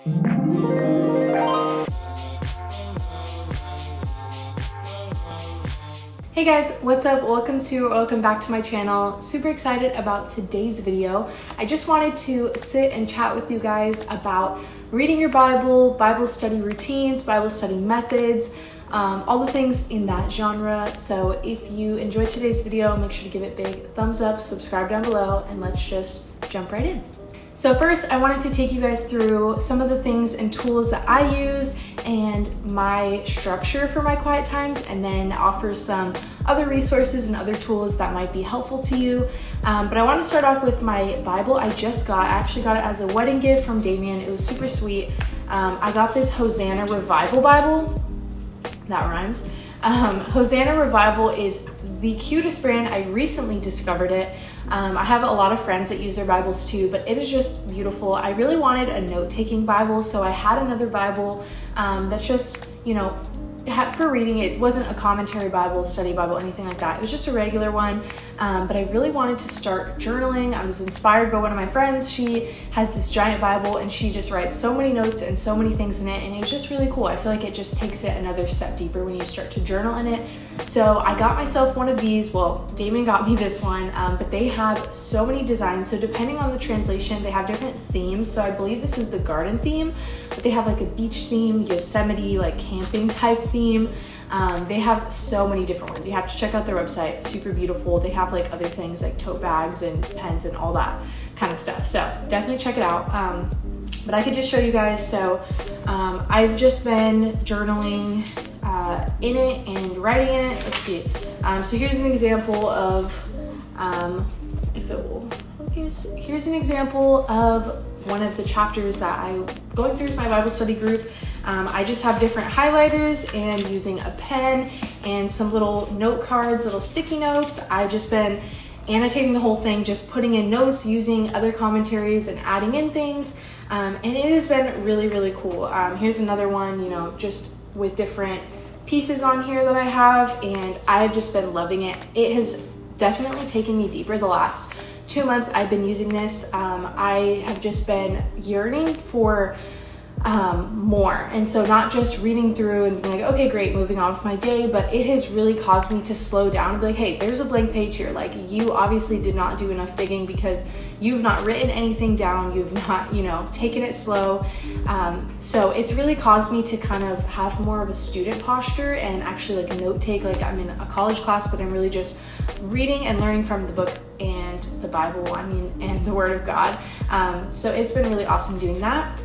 Hey guys, what's up? Welcome back to my channel. Super excited about today's video. I just wanted to sit and chat with you guys about reading your Bible, Bible study routines, Bible study methods, all the things in that genre. So if you enjoyed today's video, make sure to give it a big thumbs up, subscribe down below, and let's just jump right in. So first, I wanted to take you guys through some of the things and tools that I use and my structure for my quiet times, and then offer some other resources and other tools that might be helpful to you. But I want to start off with my Bible I actually got it as a wedding gift from Damien. It was super sweet. I got this Hosanna Revival Bible. That rhymes. Hosanna Revival is the cutest brand. I recently discovered it. I have a lot of friends that use their Bibles too, but it is just beautiful. I really wanted a note-taking Bible, so I had another Bible that's just, for reading. It wasn't a commentary Bible, study Bible, anything like that. It was just a regular one, but I really wanted to start journaling. I was inspired by one of my friends. She has this giant Bible and she just writes so many notes and so many things in it, and it was just really cool. I feel like it just takes it another step deeper when you start to journal in it. So I got myself one of these. Well, Damien got me this one, but they have so many designs. So depending on the translation, they have different themes. So I believe this is the garden theme, but they have like a beach theme, Yosemite, like camping type theme. They have so many different ones. You have to check out their website. Super beautiful. They have like other things like tote bags and pens and all that kind of stuff. So definitely check it out. But I could just show you guys. So I've just been journaling in it and writing in it. Let's see. So here's an example of, if it will focus, here's an example of one of the chapters that I'm going through with my Bible study group. I just have different highlighters and using a pen and some little note cards, little sticky notes. I've just been annotating the whole thing, just putting in notes, using other commentaries and adding in things. And it has been really, really cool. Here's another one, just with different pieces on here that I have, and I've just been loving it. It has definitely taken me deeper the last 2 months I've been using this. I have just been yearning for more, and so not just reading through and being like, okay, great, moving on with my day, but it has really caused me to slow down and be like, hey, there's a blank page here. Like, you obviously did not do enough digging because you've not written anything down, you've not taken it slow. So it's really caused me to kind of have more of a student posture and actually like note take. Like, I'm in a college class, but I'm really just reading and learning from the book and the Bible, and the Word of God. So it's been really awesome doing that.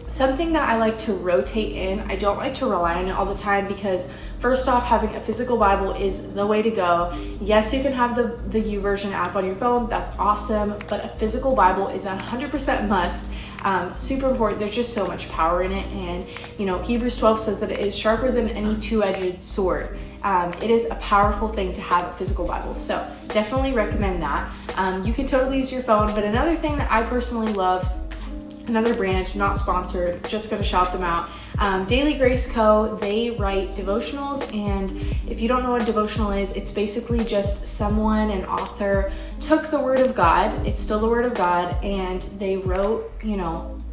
Something that I like to rotate in, I don't like to rely on it all the time, because first off, having a physical Bible is the way to go. Yes, you can have the YouVersion app on your phone, that's awesome, but a physical Bible is 100% must. Super important. There's just so much power in it, and Hebrews 12 says that it is sharper than any two-edged sword. It is a powerful thing to have a physical Bible, so definitely recommend that. You can totally use your phone, but another thing that I personally love, another brand, not sponsored, just gonna shout them out. Daily Grace Co. They write devotionals, and if you don't know what a devotional is, it's basically just someone, an author, took the Word of God, it's still the Word of God, and they wrote,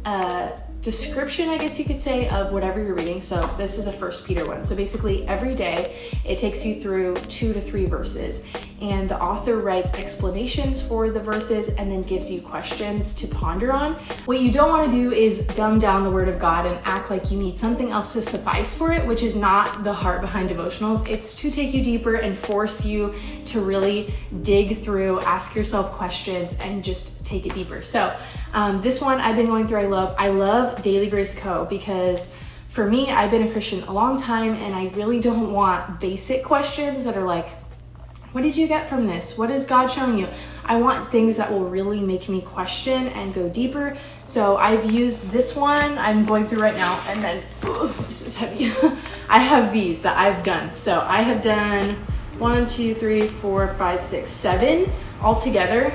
a description, I guess you could say, of whatever you're reading. So this is a 1 Peter one. So basically every day it takes you through 2 to 3 verses, and the author writes explanations for the verses and then gives you questions to ponder on. What you don't want to do is dumb down the Word of God and act like you need something else to suffice for it, which is not the heart behind devotionals. It's to take you deeper and force you to really dig through, ask yourself questions, and just take it deeper. So this one I've been going through, I love Daily Grace Co. because for me, I've been a Christian a long time, and I really don't want basic questions that are like, what did you get from this? What is God showing you? I want things that will really make me question and go deeper. So I've used this one I'm going through right now, and then, this is heavy. I have these that I've done. So I have done 1, 2, 3, 4, 5, 6, 7 altogether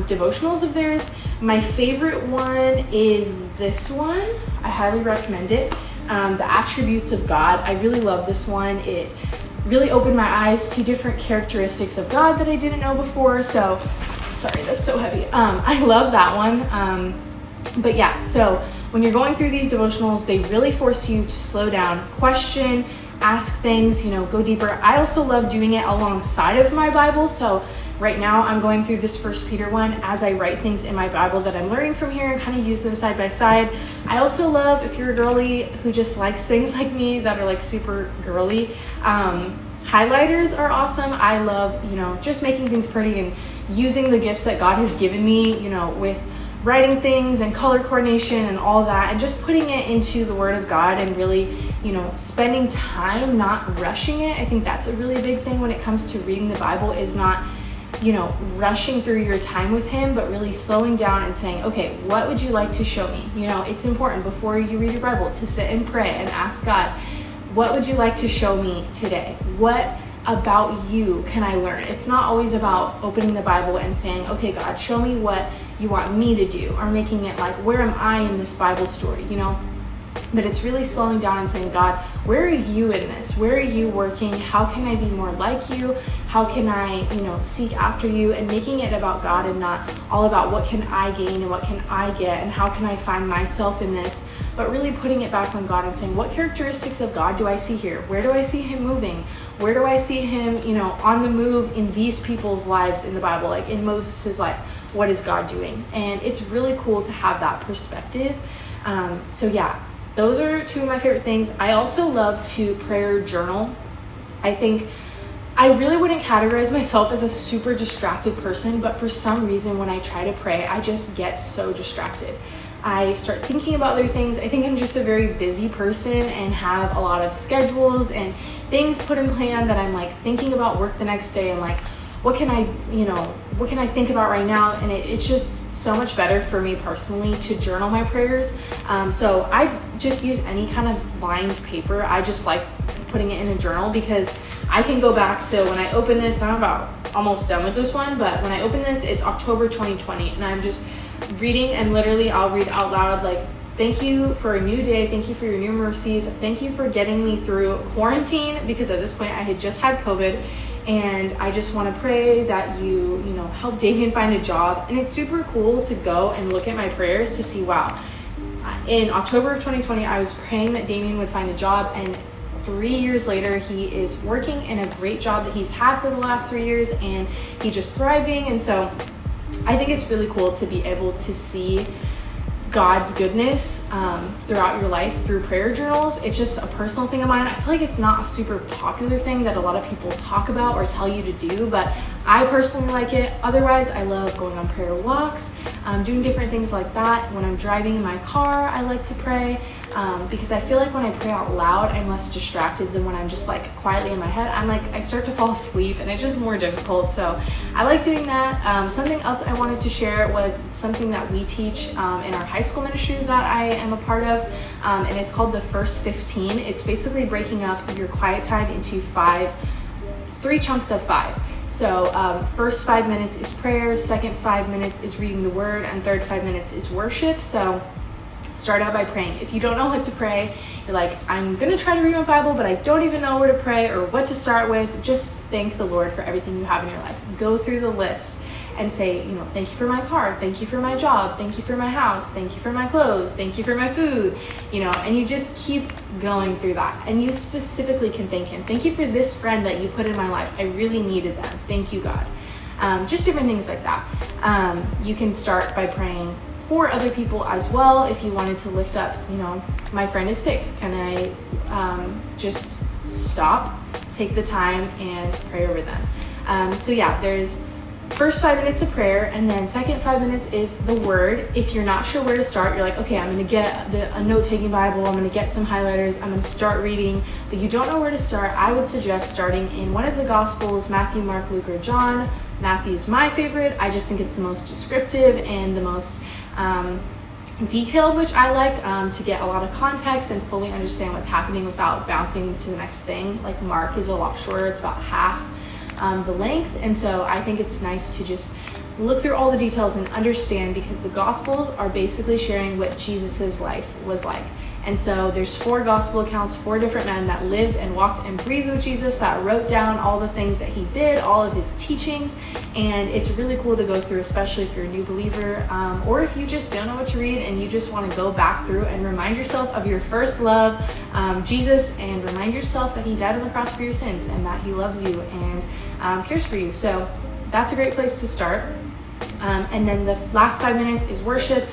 devotionals of theirs. My favorite one is this one. I highly recommend it. The Attributes of God. I really love this one. It really opened my eyes to different characteristics of God that I didn't know before. So, sorry, that's so heavy. I love that one. But yeah, so when you're going through these devotionals, they really force you to slow down, question, ask things, go deeper. I also love doing it alongside of my Bible. So right now I'm going through this 1 Peter one as I write things in my Bible that I'm learning from here and kind of use them side by side. I also love, if you're a girly who just likes things like me that are like super girly, highlighters are awesome. I love, just making things pretty and using the gifts that God has given me, with writing things and color coordination and all that, and just putting it into the Word of God and really, spending time, not rushing it. I think that's a really big thing when it comes to reading the Bible, is not, rushing through your time with Him, but really slowing down and saying, okay, what would you like to show me? It's important before you read your Bible to sit and pray and ask God, what would you like to show me today? What about you can I learn? It's not always about opening the Bible and saying, okay, God, show me what you want me to do, or making it like, where am I in this Bible story, But it's really slowing down and saying, God, where are you in this? Where are you working? How can I be more like you? How can I, seek after you? And making it about God and not all about what can I gain and what can I get and how can I find myself in this, but really putting it back on God and saying, what characteristics of God do I see here? Where do I see Him moving? Where do I see Him, on the move in these people's lives in the Bible, like in Moses' life? What is God doing? And it's really cool to have that perspective. So yeah, those are two of my favorite things. I also love to prayer journal. I think I really wouldn't categorize myself as a super distracted person, but for some reason when I try to pray, I just get so distracted. I start thinking about other things. I think I'm just a very busy person and have a lot of schedules and things put in plan that I'm like thinking about work the next day and like, what can I think about right now? And it's just so much better for me personally to journal my prayers. So I just use any kind of lined paper. I just like putting it in a journal because I can go back. So when I open this, I'm about almost done with this one, but when I open this, it's October 2020, and I'm just reading, and literally I'll read out loud like, thank you for a new day. Thank you for your new mercies. Thank you for getting me through quarantine, because at this point I had just had COVID. And I just want to pray that you help Damien find a job. And it's super cool to go and look at my prayers to see, wow, in October of 2020, I was praying that Damien would find a job. And 3 years later, he is working in a great job that he's had for the last 3 years, and he's just thriving. And so I think it's really cool to be able to see God's goodness throughout your life through prayer journals. It's just a personal thing of mine. I feel like it's not a super popular thing that a lot of people talk about or tell you to do, but I personally like it. Otherwise, I love going on prayer walks, doing different things like that. When I'm driving in my car, I like to pray because I feel like when I pray out loud, I'm less distracted than when I'm just like quietly in my head. I start to fall asleep, and it's just more difficult. So I like doing that. Something else I wanted to share was something that we teach in our high school ministry that I am a part of, and it's called the First 15. It's basically breaking up your quiet time into 3 chunks of 5. So first 5 minutes is prayer, second 5 minutes is reading the word, and third 5 minutes is worship. So start out by praying. If you don't know what to pray, you're like, I'm gonna try to read my Bible, but I don't even know where to pray or what to start with, just thank the Lord for everything you have in your life. Go through the list and say, thank you for my car, thank you for my job, thank you for my house, thank you for my clothes, thank you for my food, and you just keep going through that. And you specifically can thank Him. Thank you for this friend that you put in my life. I really needed them. Thank you, God. Just different things like that. You can start by praying for other people as well. If you wanted to lift up, my friend is sick. Can I just stop, take the time, and pray over them? So yeah, there's first 5 minutes of prayer, and then second 5 minutes is the word. If you're not sure where to start, you're like, okay, I'm going to get a note-taking Bible, I'm going to get some highlighters, I'm going to start reading, but you don't know where to start. I would suggest starting in one of the Gospels, Matthew, Mark, Luke, or John. Matthew's my favorite. I just think it's the most descriptive and the most detailed, which I like, to get a lot of context and fully understand what's happening without bouncing to the next thing. Like Mark is a lot shorter. It's about half the length, and so I think it's nice to just look through all the details and understand, because the Gospels are basically sharing what Jesus's life was like, And so there's 4 gospel accounts, 4 different men that lived and walked and breathed with Jesus, that wrote down all the things that he did, all of his teachings. And it's really cool to go through, especially if you're a new believer, or if you just don't know what to read and you just want to go back through and remind yourself of your first love, Jesus, and remind yourself that he died on the cross for your sins and that he loves you and cares for you. So that's a great place to start. And then the last 5 minutes is worship.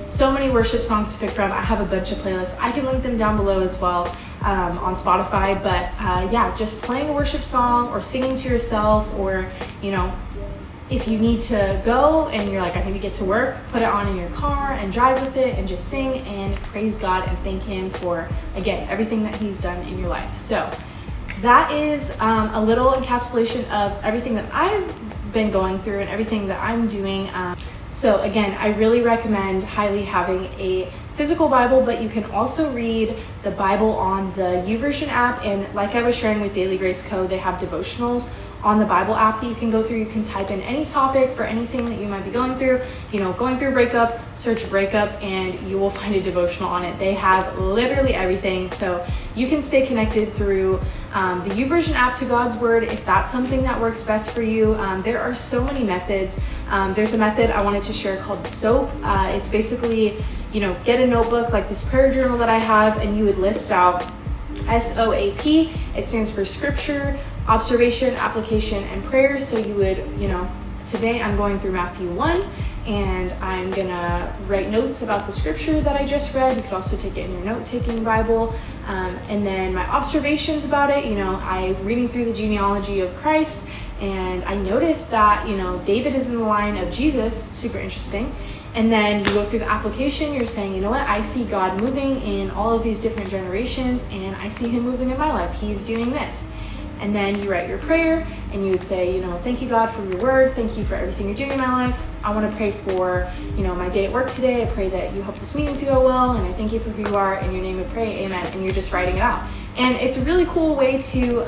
So many worship songs to pick from. I have a bunch of playlists. I can link them down below as well on Spotify. But yeah, just playing a worship song or singing to yourself, or, you know, if you need to go and you're like, I need to get to work, put it on in your car and drive with it and just sing and praise God and thank him for, again, everything that he's done in your life. So that is a little encapsulation of everything that I've been going through and everything that I'm doing. So again, I really recommend highly having a physical Bible, but you can also read the Bible on the YouVersion app. And like I was sharing with Daily Grace Co., they have devotionals on the Bible app that you can go through. You can type in any topic for anything that you might be going through. You know, going through breakup, search breakup, and you will find a devotional on it. They have literally everything. So you can stay connected through the YouVersion app to God's Word if that's something that works best for you. There are so many methods. There's a method I wanted to share called s.o.a.p. It's basically, you know, get a notebook like this prayer journal that I have, and you would list out s.o.a.p. It stands for scripture, observation, application, and prayer. So you would, you know, today I'm going through Matthew 1, and I'm gonna write notes about the scripture that I just read. You could also take it in your note-taking Bible. And then my observations about it, you know, I'm reading through the genealogy of Christ, and I noticed that, you know, David is in the line of Jesus, super interesting. And then you go through the application, you're saying, you know what, I see God moving in all of these different generations, and I see him moving in my life. He's doing this. And then you write your prayer, and you would say, you know, thank you, God, for your word. Thank you for everything you're doing in my life. I want to pray for, you know, my day at work today. I pray that you help this meeting to go well, and I thank you for who you are. In your name we pray, amen. And you're just writing it out. And it's a really cool way to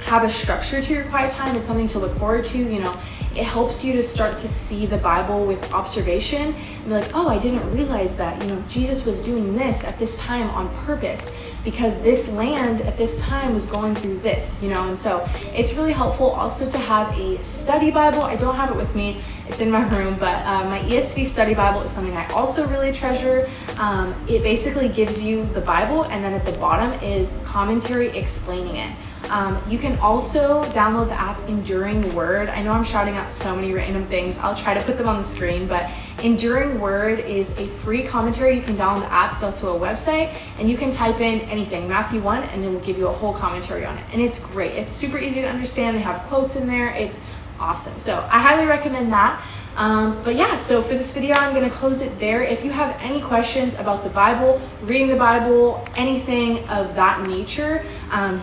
have a structure to your quiet time. It's something to look forward to. You know, it helps you to start to see the Bible with observation and be like, oh, I didn't realize that, you know, Jesus was doing this at this time on purpose, because this land at this time was going through this, you know. And so it's really helpful also to have a study Bible. I don't have it with me, it's in my room, but my ESV study Bible is something I also really treasure. It basically gives you the Bible, and then at the bottom is commentary explaining it. You can also download the app Enduring Word. I know I'm shouting out so many random things. I'll try to put them on the screen, but Enduring Word is a free commentary. You can download the app. It's also a website, and you can type in anything, Matthew 1, and it will give you a whole commentary on it. And it's great. It's super easy to understand. They have quotes in there. It's awesome. So I highly recommend that. But yeah, so for this video, I'm going to close it there. If you have any questions about the Bible, reading the Bible, anything of that nature,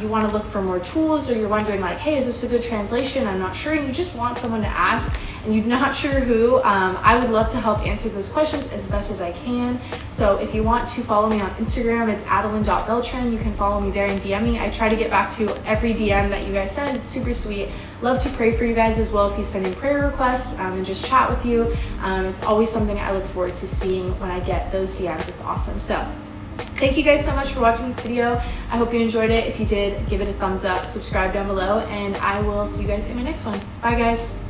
you want to look for more tools, or you're wondering like, hey, is this a good translation? I'm not sure. And you just want someone to ask and you're not sure who, I would love to help answer those questions as best as I can. So if you want to follow me on Instagram, it's adelyn.beltran. You can follow me there and DM me. I try to get back to every DM that you guys send. It's super sweet. Love to pray for you guys as well if you send in prayer requests, and just chat with you. It's always something I look forward to seeing when I get those DMs. It's awesome. So thank you guys so much for watching this video. I hope you enjoyed it. If you did, give it a thumbs up, subscribe down below, and I will see you guys in my next one. Bye guys.